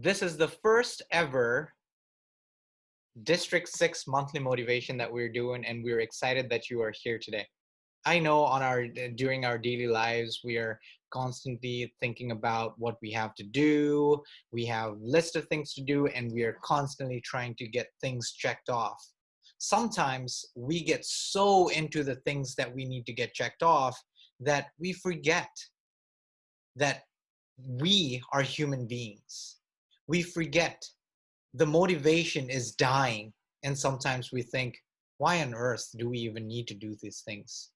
This is the first ever District 6 monthly motivation that we're doing, and we're excited that you are here today. I know during our daily lives, we are constantly thinking about what we have to do. We have a list of things to do, and we are constantly trying to get things checked off. Sometimes we get so into the things that we need to get checked off that we forget that we are human beings. We forget the motivation is dying, and sometimes we think, why on earth do we even need to do these things?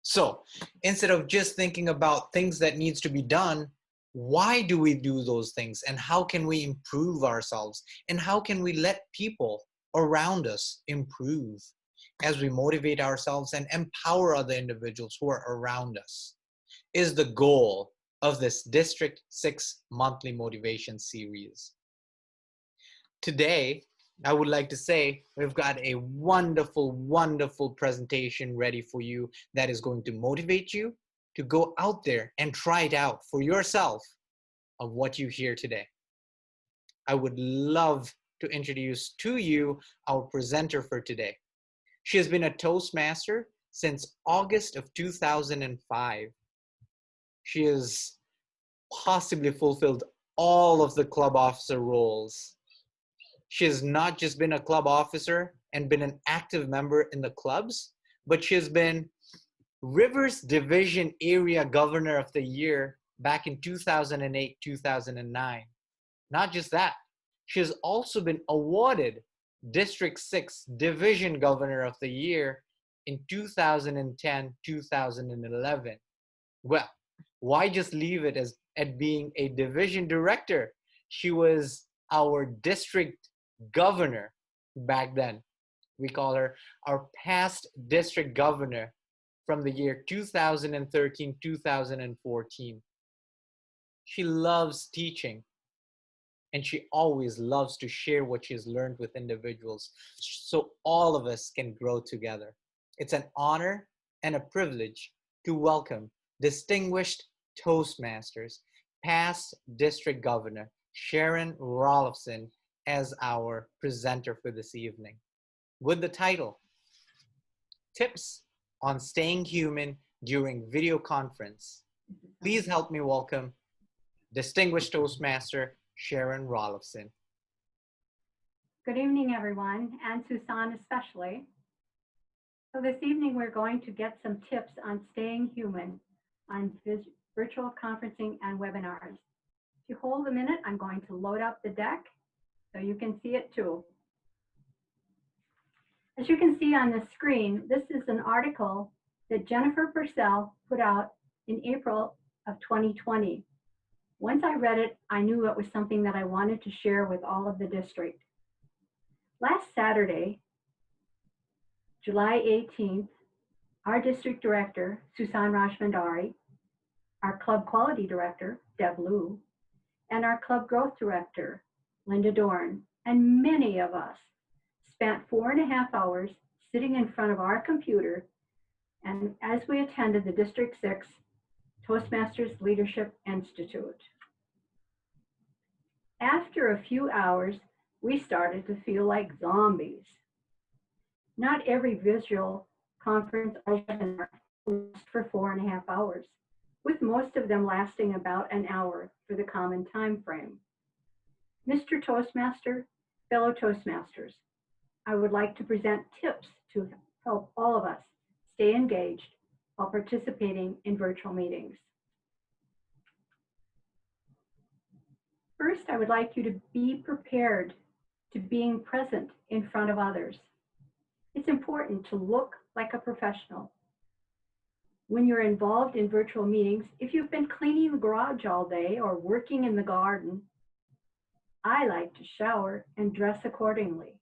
So instead of just thinking about things that needs to be done, why do we do those things, and how can we improve ourselves, and how can we let people around us improve as we motivate ourselves and empower other individuals who are around us, is the goal of this District 6 monthly motivation series. Today, I would like to say we've got a wonderful, wonderful presentation ready for you that is going to motivate you to go out there and try it out for yourself of what you hear today. I would love to introduce to you our presenter for today. She has been a Toastmaster since August of 2005. She has possibly fulfilled all of the club officer roles. She has not just been a club officer and been an active member in the clubs, but she has been Rivers Division Area Governor of the Year back in 2008, 2009. Not just that, she has also been awarded District 6 Division Governor of the Year in 2010, 2011. Well, why just leave it at being a division director? She was our district governor back then. We call her our past district governor from the year 2013, 2014. She loves teaching, and she always loves to share what she's learned with individuals so all of us can grow together. It's an honor and a privilege to welcome distinguished Toastmasters, past district governor Sharon Rollefson as our presenter for this evening, with the title, Tips on Staying Human During Video Conference. Please help me welcome distinguished Toastmaster Sharon Rollefson. Good evening, everyone, and Susan especially. So this evening, we're going to get some tips on staying human on virtual conferencing and webinars. If you hold a minute, I'm going to load up the deck so you can see it too. As you can see on the screen, this is an article that Jennifer Purcell put out in April of 2020. Once I read it, I knew it was something that I wanted to share with all of the district. Last Saturday, July 18th, our district director, Susan Rashmandari, our club quality director, Deb Liu, and our club growth director, Linda Dorn, and many of us spent 4.5 hours sitting in front of our computer, and as we attended the District 6 Toastmasters Leadership Institute. After a few hours, we started to feel like zombies. Not every visual conference or webinar lasts for 4.5 hours, with most of them lasting about an hour for the common time frame. Mr. Toastmaster, fellow Toastmasters, I would like to present tips to help all of us stay engaged while participating in virtual meetings. First, I would like you to be prepared to being present in front of others. It's important to look like a professional. When you're involved in virtual meetings, if you've been cleaning the garage all day or working in the garden, I like to shower and dress accordingly.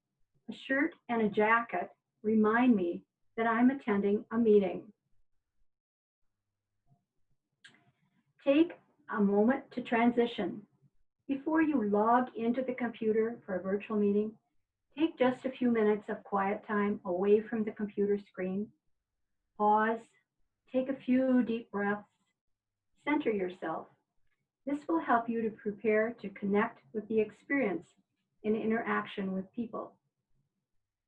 A shirt and a jacket remind me that I'm attending a meeting. Take a moment to transition. Before you log into the computer for a virtual meeting, take just a few minutes of quiet time away from the computer screen. Pause, take a few deep breaths, center yourself, This will help you to prepare to connect with the experience in interaction with people.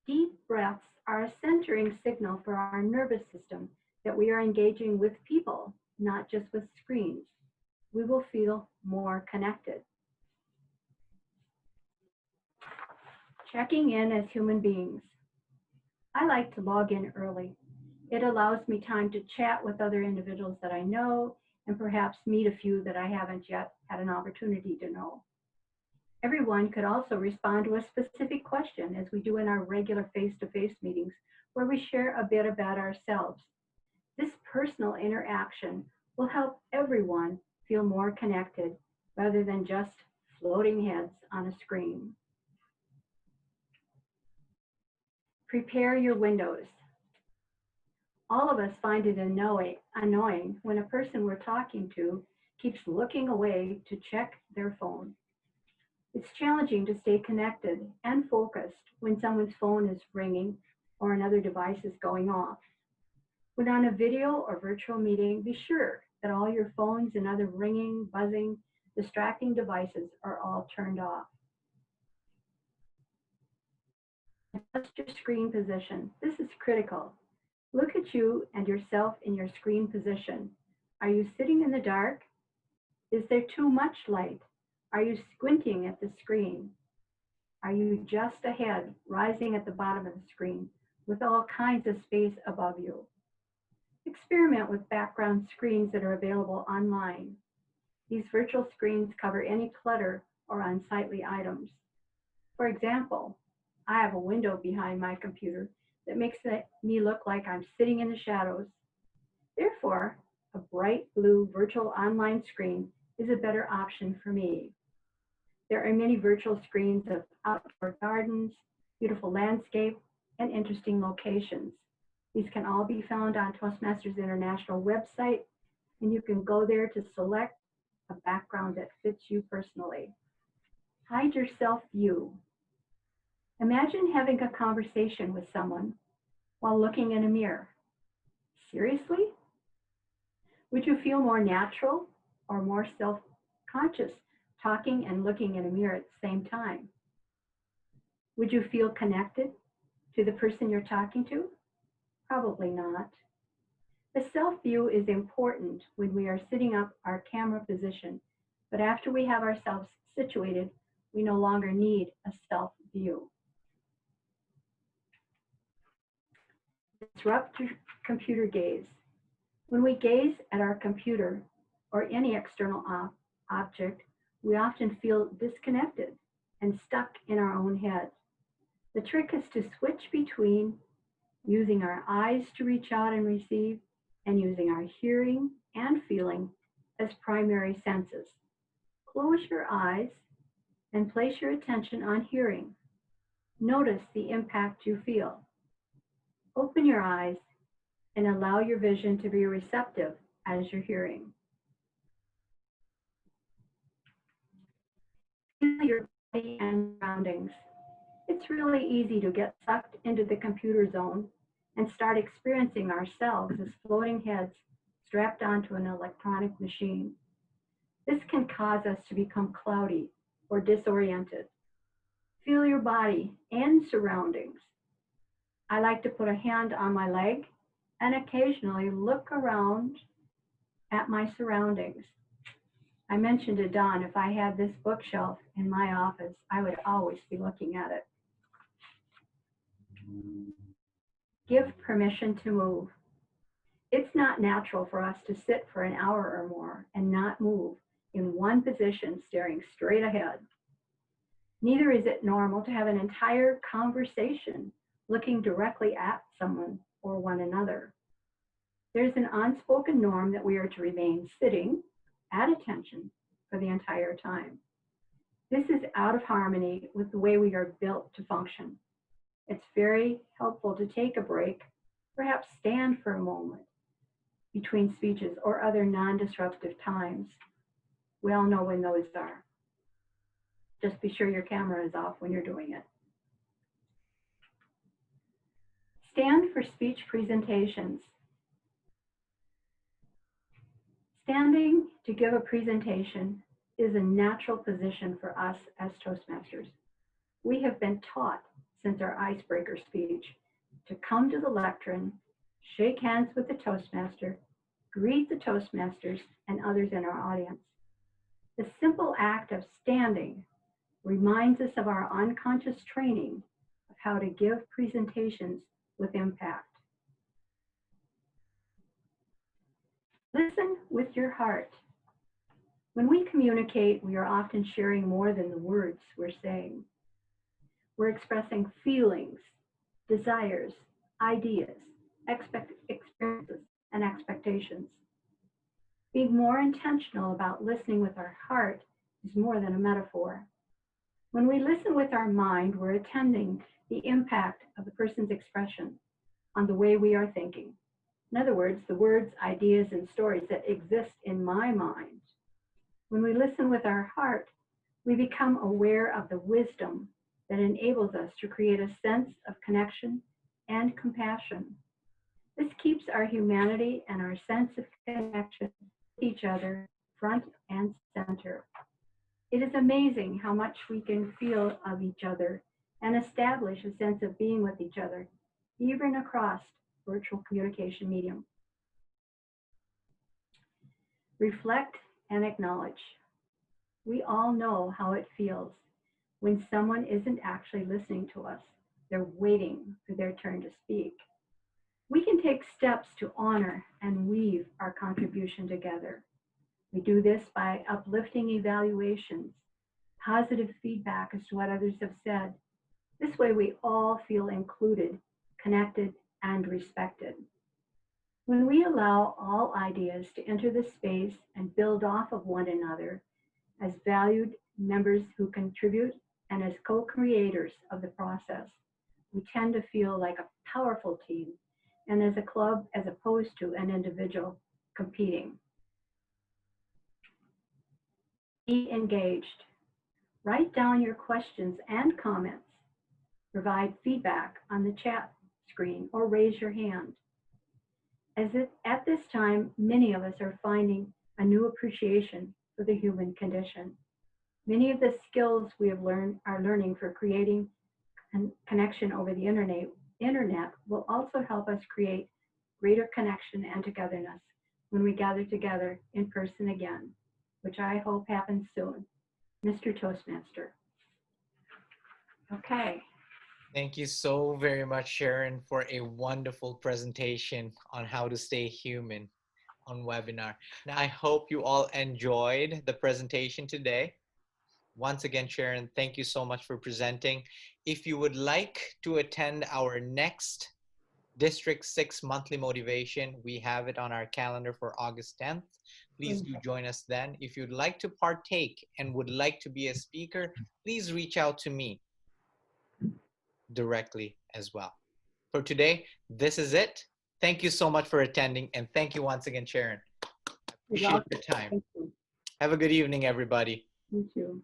Deep breaths are a centering signal for our nervous system that we are engaging with people, not just with screens. We will feel more connected. Checking in as human beings. I like to log in early. It allows me time to chat with other individuals that I know and perhaps meet a few that I haven't yet had an opportunity to know. Everyone could also respond to a specific question as we do in our regular face-to-face meetings where we share a bit about ourselves. This personal interaction will help everyone feel more connected rather than just floating heads on a screen. Prepare your windows. All of us find it annoying when a person we're talking to keeps looking away to check their phone. It's challenging to stay connected and focused when someone's phone is ringing or another device is going off. When on a video or virtual meeting, be sure that all your phones and other ringing, buzzing, distracting devices are all turned off. Adjust your screen position. This is critical. Look at you and yourself in your screen position. Are you sitting in the dark? Is there too much light? Are you squinting at the screen? Are you just ahead, rising at the bottom of the screen with all kinds of space above you? Experiment with background screens that are available online. These virtual screens cover any clutter or unsightly items. For example, I have a window behind my computer that makes me look like I'm sitting in the shadows. Therefore, a bright blue virtual online screen is a better option for me. There are many virtual screens of outdoor gardens, beautiful landscape, and interesting locations. These can all be found on Toastmasters International website, and you can go there to select a background that fits you personally. Hide your self-view. Imagine having a conversation with someone while looking in a mirror. Seriously? Would you feel more natural or more self-conscious talking and looking in a mirror at the same time? Would you feel connected to the person you're talking to? Probably not. The self-view is important when we are setting up our camera position, but after we have ourselves situated, we no longer need a self-view. Disrupt your computer gaze. When we gaze at our computer or any external object, we often feel disconnected and stuck in our own head. The trick is to switch between using our eyes to reach out and receive and using our hearing and feeling as primary senses. Close your eyes and place your attention on hearing. Notice the impact you feel. Open your eyes and allow your vision to be receptive as you're hearing. Feel your body and surroundings. It's really easy to get sucked into the computer zone and start experiencing ourselves as floating heads strapped onto an electronic machine. This can cause us to become cloudy or disoriented. Feel your body and surroundings. I like to put a hand on my leg and occasionally look around at my surroundings. I mentioned to Don, if I had this bookshelf in my office, I would always be looking at it. Give permission to move. It's not natural for us to sit for an hour or more and not move in one position staring straight ahead. Neither is it normal to have an entire conversation looking directly at someone or one another. There's an unspoken norm that we are to remain sitting at attention for the entire time. This is out of harmony with the way we are built to function. It's very helpful to take a break, perhaps stand for a moment between speeches or other non-disruptive times. We all know when those are. Just be sure your camera is off when you're doing it. Stand for speech presentations. Standing to give a presentation is a natural position for us as Toastmasters. We have been taught since our icebreaker speech to come to the lectern, shake hands with the Toastmaster, greet the Toastmasters and others in our audience. The simple act of standing reminds us of our unconscious training of how to give presentations with impact. Listen with your heart. When we communicate, we are often sharing more than the words we're saying. We're expressing feelings, desires, ideas, experiences, and expectations. Being more intentional about listening with our heart is more than a metaphor. When we listen with our mind, we're attending the impact of the person's expression on the way we are thinking. In other words, the words, ideas, and stories that exist in my mind. When we listen with our heart, we become aware of the wisdom that enables us to create a sense of connection and compassion. This keeps our humanity and our sense of connection with each other front and center. It is amazing how much we can feel of each other and establish a sense of being with each other, even across virtual communication medium. Reflect and acknowledge. We all know how it feels when someone isn't actually listening to us. They're waiting for their turn to speak. We can take steps to honor and weave our contribution together. We do this by uplifting evaluations, positive feedback as to what others have said. This way we all feel included, connected, and respected. When we allow all ideas to enter the space and build off of one another as valued members who contribute and as co-creators of the process, we tend to feel like a powerful team and as a club as opposed to an individual competing. Be engaged. Write down your questions and comments. Provide feedback on the chat screen or raise your hand. At this time, many of us are finding a new appreciation for the human condition. Many of the skills we have are learning for creating connection over the internet will also help us create greater connection and togetherness when we gather together in person again, which I hope happens soon. Mr. Toastmaster. Okay. Thank you so very much, Sharon, for a wonderful presentation on how to stay human on webinar. Now, I hope you all enjoyed the presentation today. Once again, Sharon, thank you so much for presenting. If you would like to attend our next District 6 monthly motivation, we have it on our calendar for August 10th. Please do join us then. If you'd like to partake and would like to be a speaker, please reach out to me directly as well. For today, this is it. Thank you so much for attending, and thank you once again, Sharon. I appreciate your time. Thank you. Have a good evening, everybody. You too.